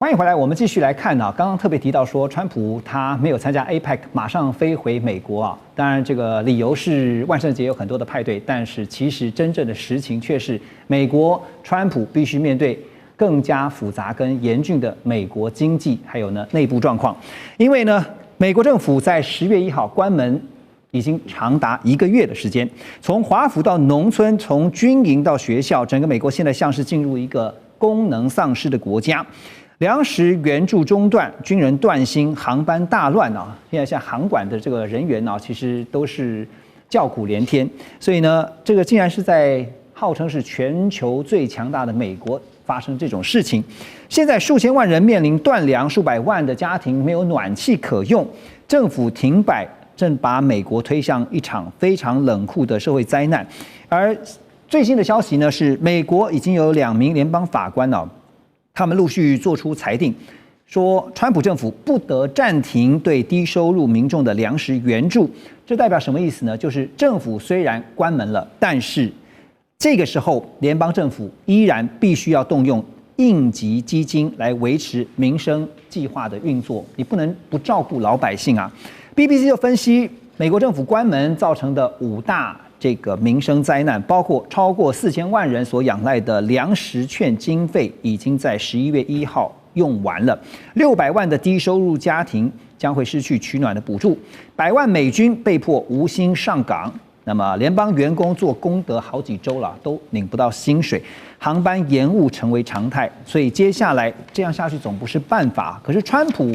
欢迎回来，我们继续来看啊。刚刚特别提到说，川普他没有参加 APEC， 马上飞回美国啊。当然，这个理由是万圣节有很多的派对，但是其实真正的实情却是，美国川普必须面对更加复杂跟严峻的美国经济还有内部状况。因为呢，美国政府在10月1号关门，已经长达1个月的时间，从华府到农村，从军营到学校，整个美国现在像是进入一个功能丧失的国家。粮食援助中断，军人断薪，航班大乱啊！现在像航管的这个人员啊，其实都是叫苦连天。所以呢，这个竟然是在号称是全球最强大的美国发生这种事情。现在数千万人面临断粮，数百万的家庭没有暖气可用，政府停摆，正把美国推向一场非常冷酷的社会灾难。而最新的消息呢，是美国已经有2名联邦法官他们陆续做出裁定，说川普政府不得暂停对低收入民众的粮食援助。这代表什么意思呢？就是政府虽然关门了，但是这个时候联邦政府依然必须要动用应急基金来维持民生计划的运作，你不能不照顾老百姓啊。BBC 就分析美国政府关门造成的5大这个民生灾难，包括超过4000万人所仰赖的粮食券经费已经在11月1号用完了，600万的低收入家庭将会失去取暖的补助，100万美军被迫无薪上岗，那么联邦员工做功德好几周了都领不到薪水，航班延误成为常态，所以接下来这样下去总不是办法。可是川普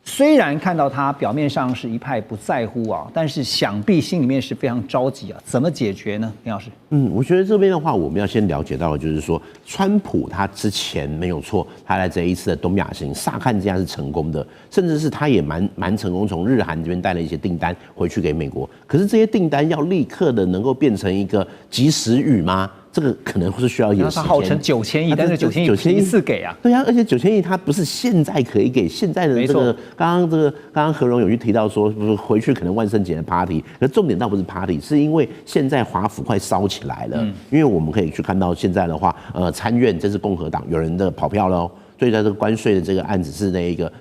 虽然看到他表面上是一派不在乎啊，但是想必心里面是非常着急啊，怎么解决呢？林老师，我觉得这边的话，我们要先了解到的就是说，川普他之前没有错，他在这一次的东亚行，乍看之下是成功的，甚至是他也蛮成功，从日韩这边带了一些订单回去给美国。可是这些订单要立刻的能够变成一个及时雨吗？这个可能是需要一点时间。他号称9000亿，但是9000亿一次给啊。对啊，而且9000亿它不是现在可以给，现在的这个刚刚何荣有去提到说，回去可能万圣节的 party， 可重点倒不是 party， 是因为现在华府快烧起来了。因为我们可以去看到现在的话，参院这是共和党有人的跑票喽。所以在这个关税的这个案子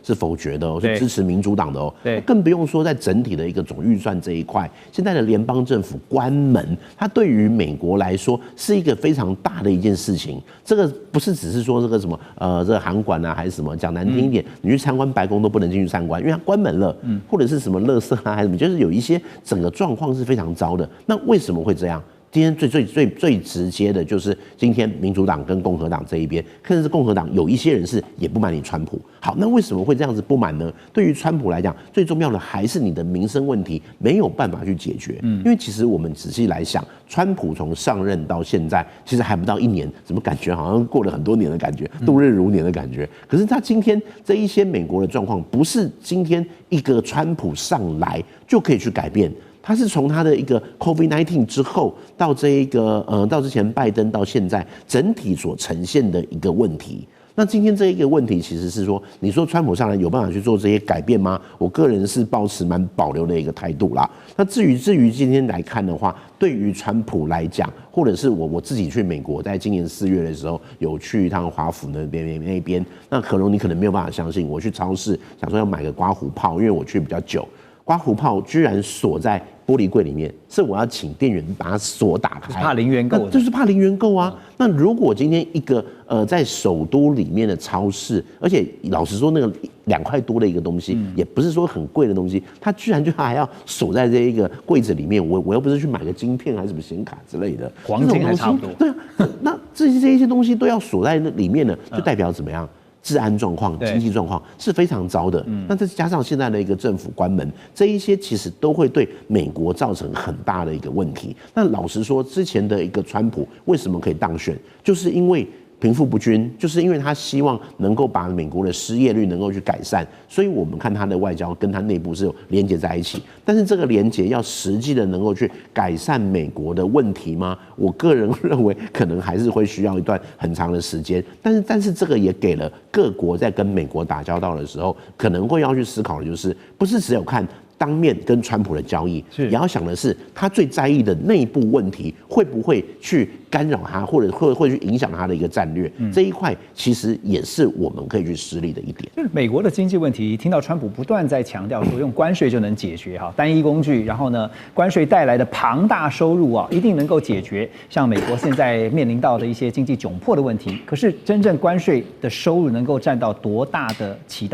是否决的是支持民主党的对，更不用说在整体的一个总预算这一块，现在的联邦政府关门，它对于美国来说是一个非常大的一件事情。这个不是只是说这个什么这个航管啊，还是什么，讲难听一点，你去参观白宫都不能进去参观，因为它关门了，或者是什么垃圾啊，还是什么，就是有一些整个状况是非常糟的。那为什么会这样？今天最直接的就是今天民主党跟共和党这一边，甚至是共和党有一些人是也不满你川普。好，那为什么会这样子不满呢？对于川普来讲，最重要的还是你的民生问题没有办法去解决。因为其实我们仔细来想，川普从上任到现在，其实还不到1年，怎么感觉好像过了很多年的感觉，度日如年的感觉。可是他今天这一些美国的状况，不是今天一个川普上来就可以去改变。他是从他的一个 COVID-19 之后到这一个到之前拜登到现在整体所呈现的一个问题。那今天这一个问题其实是说，你说川普上来有办法去做这些改变吗？我个人是抱持蛮保留的一个态度啦。那至于今天来看的话，对于川普来讲，或者是我自己去美国，在今年4月的时候有去一趟华府那边，那可能你可能没有办法相信，我去超市想说要买个刮胡泡，因为我去比较久。刮胡泡居然锁在玻璃柜里面，是我要请店员把锁打开，怕零元购，就是怕零元购啊。那如果今天一个在首都里面的超市，而且老实说，那个2块多的一个东西，也不是说很贵的东西，它居然就还要锁在这一个柜子里面，我又不是去买个晶片还是什么显卡之类的，黄金还差不多。对啊，那这一些东西都要锁在那里面呢，就代表怎么样？治安状况、经济状况是非常糟的。那再加上现在的一个政府关门，这一些其实都会对美国造成很大的一个问题。那老实说，之前的一个川普为什么可以当选，就是因为贫富不均，就是因为他希望能够把美国的失业率能够去改善，所以我们看他的外交跟他内部是有连结在一起。但是这个连结要实际的能够去改善美国的问题吗？我个人认为可能还是会需要一段很长的时间。但是这个也给了各国在跟美国打交道的时候，可能会要去思考的就是，不是只有看当面跟川普的交易，是也要想的是他最在意的内部问题会不会去干扰他，或者会去影响他的一个战略。这一块其实也是我们可以去施力的一点。就是美国的经济问题，听到川普不断在强调说用关税就能解决哈，单一工具，然后呢，关税带来的庞大收入啊，一定能够解决像美国现在面临到的一些经济窘迫的问题。可是真正关税的收入能够起到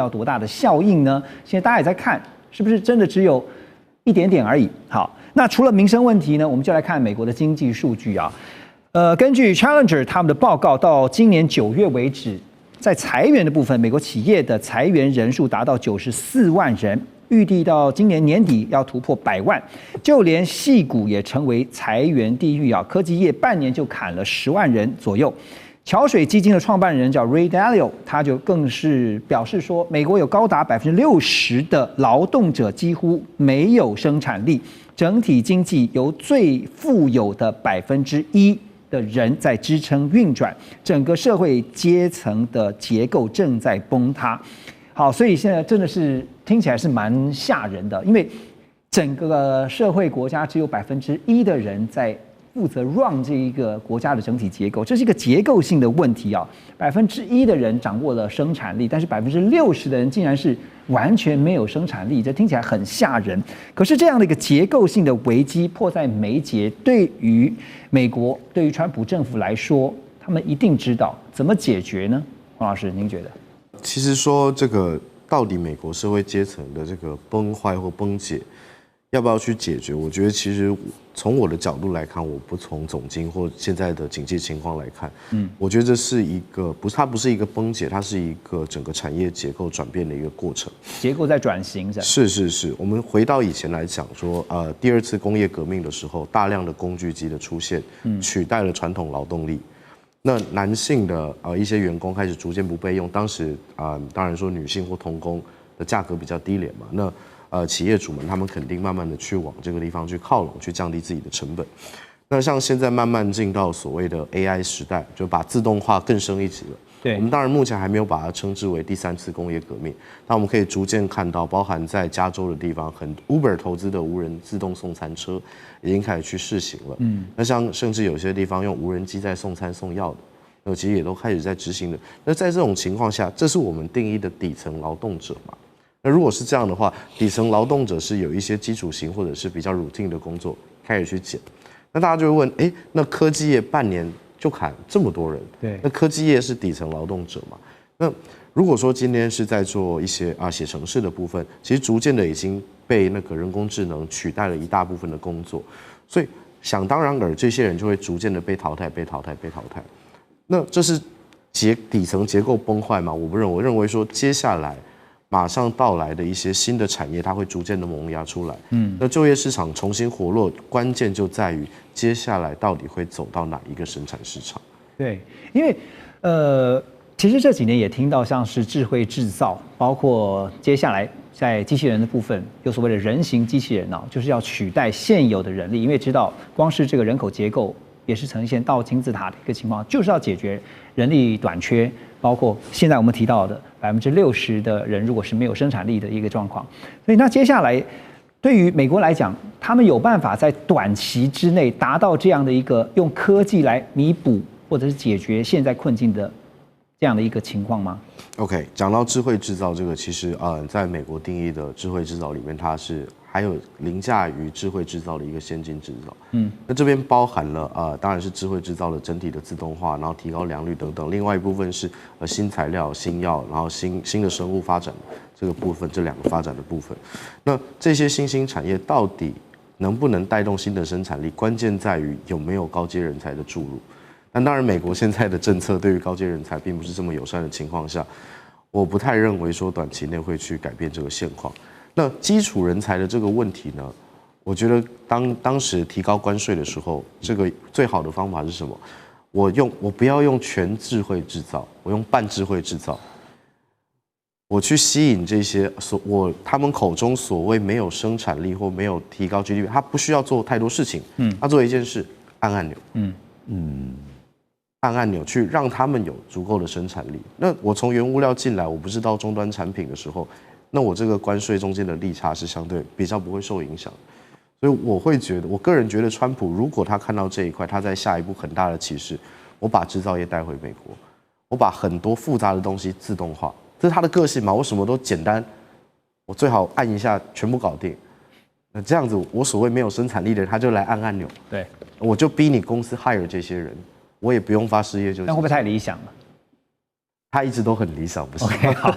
多大的效应呢？现在大家也在看。是不是真的只有一点点而已？好，那除了民生问题呢，我们就来看美国的经济数据啊。根据 Challenger 他们的报告，到今年9月为止，在裁员的部分，美国企业的裁员人数达到94万人，预计到今年年底要突破100万。就连矽谷也成为裁员地狱啊，科技业半年就砍了10万人左右。桥水基金的创办人叫 Ray Dalio， 他就更是表示说，美国有高达60%的劳动者几乎没有生产力，整体经济由最富有的1%的人在支撑运转，整个社会阶层的结构正在崩塌。好，所以现在真的是听起来是蛮吓人的，因为整个社会国家只有1%的人在负责 run 这一个国家的整体结构，这是一个结构性的问题啊。1%的人掌握了生产力，但是60%的人竟然是完全没有生产力，这听起来很吓人。可是这样的一个结构性的危机迫在眉睫，对于美国，对于川普政府来说，他们一定知道怎么解决呢？黄老师，您觉得？其实说这个到底美国社会阶层的这个崩坏或崩解，要不要去解决？我觉得其实从我的角度来看，我不从总经或现在的经济情况来看，我觉得这是一个它不是一个崩解，它是一个整个产业结构转变的一个过程。结构在转型是。我们回到以前来讲说，第2次工业革命的时候，大量的工具机的出现，取代了传统劳动力。那男性的一些员工开始逐渐不被用，当时当然说女性或童工的价格比较低廉嘛，那企业主们他们肯定慢慢的去往这个地方去靠拢，去降低自己的成本。那像现在慢慢进到所谓的 AI 时代，就把自动化更升一级了。对，我们当然目前还没有把它称之为第3次工业革命，但我们可以逐渐看到，包含在加州的地方，Uber 投资的无人自动送餐车已经开始去试行了。那像甚至有些地方用无人机在送餐送药的，那其实也都开始在执行了。那在这种情况下，这是我们定义的底层劳动者嘛？那如果是这样的话，底层劳动者是有一些基础型或者是比较 routine 的工作开始去减，那大家就会问，那科技业半年就砍这么多人，对，那科技业是底层劳动者嘛？那如果说今天是在做一些写程式的部分，其实逐渐的已经被那个人工智能取代了一大部分的工作，所以想当然尔，这些人就会逐渐的被淘汰。那这是底层结构崩坏吗？我不认为，我认为说接下来马上到来的一些新的产业，它会逐渐的萌芽出来。那就业市场重新活络，关键就在于接下来到底会走到哪一个生产市场。对，因为其实这几年也听到像是智慧制造，包括接下来在机器人的部分有所谓的人形机器人就是要取代现有的人力，因为知道光是这个人口结构也是呈现倒金字塔的一个情况，就是要解决人力短缺，包括现在我们提到的60%的人如果是没有生产力的一个状况。所以那接下来对于美国来讲，他们有办法在短期之内达到这样的一个用科技来弥补或者是解决现在困境的这样的一个情况吗 ？OK， 讲到智慧制造这个，其实在美国定义的智慧制造里面，它是还有凌驾于智慧制造的一个先进制造。那这边包含了当然是智慧制造的整体的自动化，然后提高良率等等。另外一部分是新材料、新药，然后新的生物发展这个部分，这2个发展的部分。那这些新兴产业到底能不能带动新的生产力？关键在于有没有高阶人才的注入。但当然，美国现在的政策对于高阶人才并不是这么友善的情况下，我不太认为说短期内会去改变这个现况。那基础人才的这个问题呢？我觉得当时提高关税的时候，这个最好的方法是什么？我不要用全智慧制造，我用半智慧制造。我去吸引这些他们口中所谓没有生产力或没有提高 GDP， 他不需要做太多事情，他做一件事，按按钮，按按钮去让他们有足够的生产力。那我从原物料进来，我不是到终端产品的时候，那我这个关税中间的利差是相对比较不会受影响。所以我个人觉得，川普如果他看到这一块，他在下一步很大的歧视，我把制造业带回美国，我把很多复杂的东西自动化，这是他的个性嘛？我什么都简单，我最好按一下全部搞定。那这样子，我所谓没有生产力的人，他就来按按钮，对，我就逼你公司 hire 这些人，我也不用发失业救济。但会不会太理想了？他一直都很理想，不是 ？OK， 好。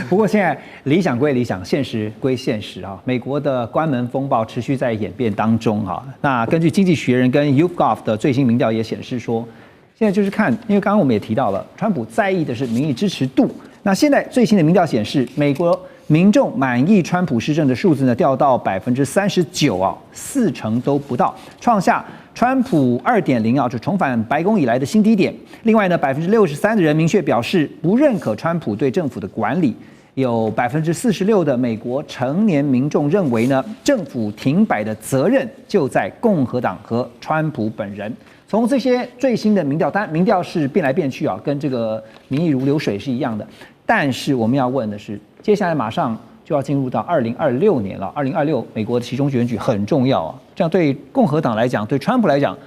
不过现在理想归理想，现实归现实啊。美国的关门风暴持续在演变当中啊。那根据《经济学人》跟 YouGov 的最新民调也显示说，现在就是看，因为刚刚我们也提到了，川普在意的是民意支持度。那现在最新的民调显示，美国民众满意川普施政的数字呢，掉到39%啊，40%都不到，创下川普2.0啊，就重返白宫以来的新低点。另外呢，63%的人明确表示不认可川普对政府的管理。有46%的美国成年民众认为呢，政府停摆的责任就在共和党和川普本人。从这些最新的民调，当然民调是变来变去啊，跟这个民意如流水是一样的。但是我们要问的是，接下来马上就要进入到2026年了。2026美国的期中选举很重要啊，这样对共和党来讲，对川普来讲，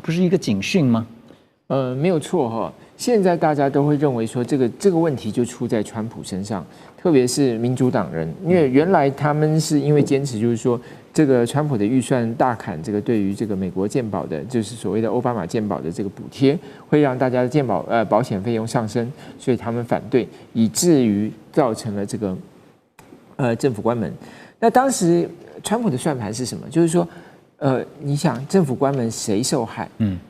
不是一个警讯吗？没有错哈。现在大家都会认为说，这个问题就出在川普身上，特别是民主党人，因为原来他们是因为坚持就是说，这个川普的预算大砍这个对于这个美国健保的，就是所谓的奥巴马健保的这个补贴，会让大家的健保保险费用上升，所以他们反对，以至于造成了这个政府关门。那当时川普的算盘是什么？就是说，你想政府关门谁受害？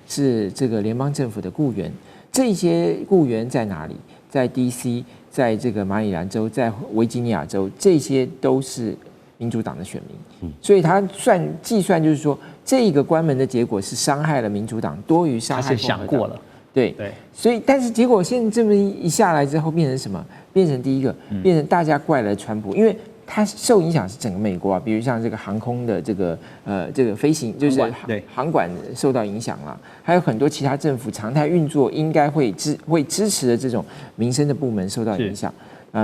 是这个联邦政府的雇员。这些雇员在哪里？在 DC， 在这个马里兰州，在维吉尼亚州，这些都是民主党的选民。所以他计算就是说，这个关门的结果是伤害了民主党多于伤害共和党。他是想过了，对。所以，但是结果现在这么一下来之后，变成什么？变成第一个，变成大家怪了川普，因为它受影响是整个美国啊，比如像这个航空的这个飞行，就是航管受到影响了，还有很多其他政府常态运作应该会支持的这种民生的部门受到影响，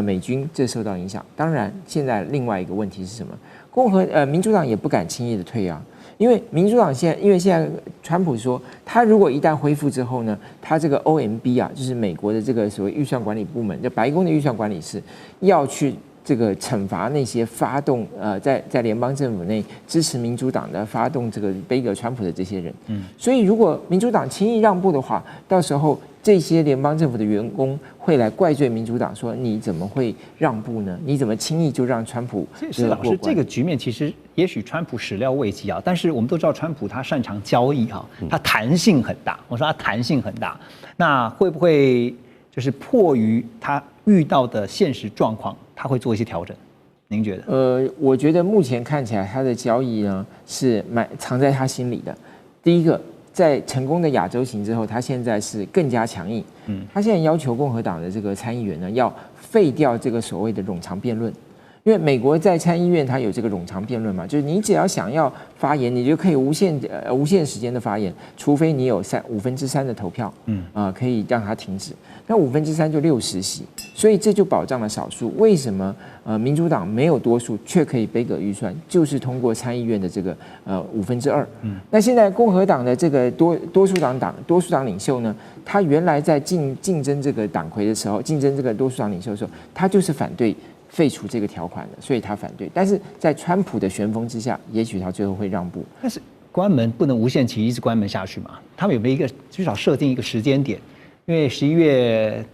美军这受到影响。当然，现在另外一个问题是什么？民主党也不敢轻易的退啊，因为民主党现在川普说，他如果一旦恢复之后呢，他这个 OMB 啊，就是美国的这个所谓预算管理部门，就白宫的预算管理室要去这个惩罚那些发动在联邦政府内支持民主党的发动这个背革川普的这些人，所以如果民主党轻易让步的话，到时候这些联邦政府的员工会来怪罪民主党，说你怎么会让步呢？你怎么轻易就让川普是老师，这个局面其实也许川普始料未及啊，但是我们都知道川普他擅长交易哈，他弹性很大。我说他弹性很大，那会不会就是迫于他遇到的现实状况？他会做一些调整，您觉得？我觉得目前看起来他的交易呢是藏在他心里的。第一个，在成功的亚洲行之后，他现在是更加强硬。他现在要求共和党的这个参议员呢，要废掉这个所谓的冗长辩论。因为美国在参议院它有这个冗长辩论嘛，就是你只要想要发言，你就可以无限时间的发言，除非你有3/5的投票，可以让它停止。那3/5就60席，所以这就保障了少数。为什么民主党没有多数却可以背革预算？就是通过参议院的这个2/5。那现在共和党的这个多数党领袖呢，他原来在竞争这个党魁的时候，竞争这个多数党领袖的时候，他就是反对废除这个条款的，所以他反对。但是在川普的旋风之下，也许他最后会让步。但是关门不能无限期一直关门下去嘛？他们有没有至少设定一个时间点？因为11月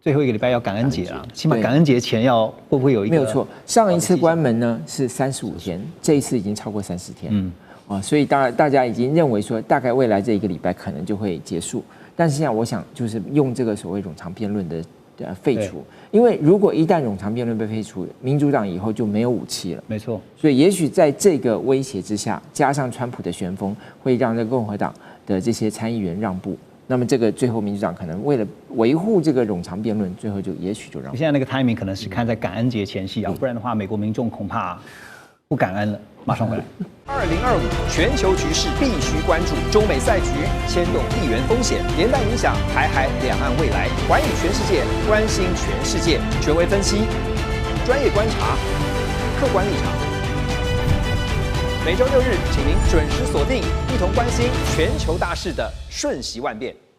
最后一个礼拜要感恩节了，起码感恩节前会不会有一个？没有错，上一次关门呢是35天，这一次已经超过30天。所以大家已经认为说，大概未来这一个礼拜可能就会结束。但是现在我想就是用这个所谓冗长辩论的废除，因为如果一旦冗长辩论被废除，民主党以后就没有武器了。没错，所以也许在这个威胁之下，加上川普的旋风，会让这个共和党的这些参议员让步。那么这个最后民主党可能为了维护这个冗长辩论，最后也许就让步。现在那个 timing 可能是看在感恩节前夕啊，不然的话，美国民众恐怕不感恩了。马上回来。2025全球局势必须关注，中美赛局牵动地缘风险，连带影响台海两岸未来。寰宇全世界，关心全世界，权威分析。专业观察，客观立场。每周6日，请您准时锁定，一同关心全球大事的瞬息万变。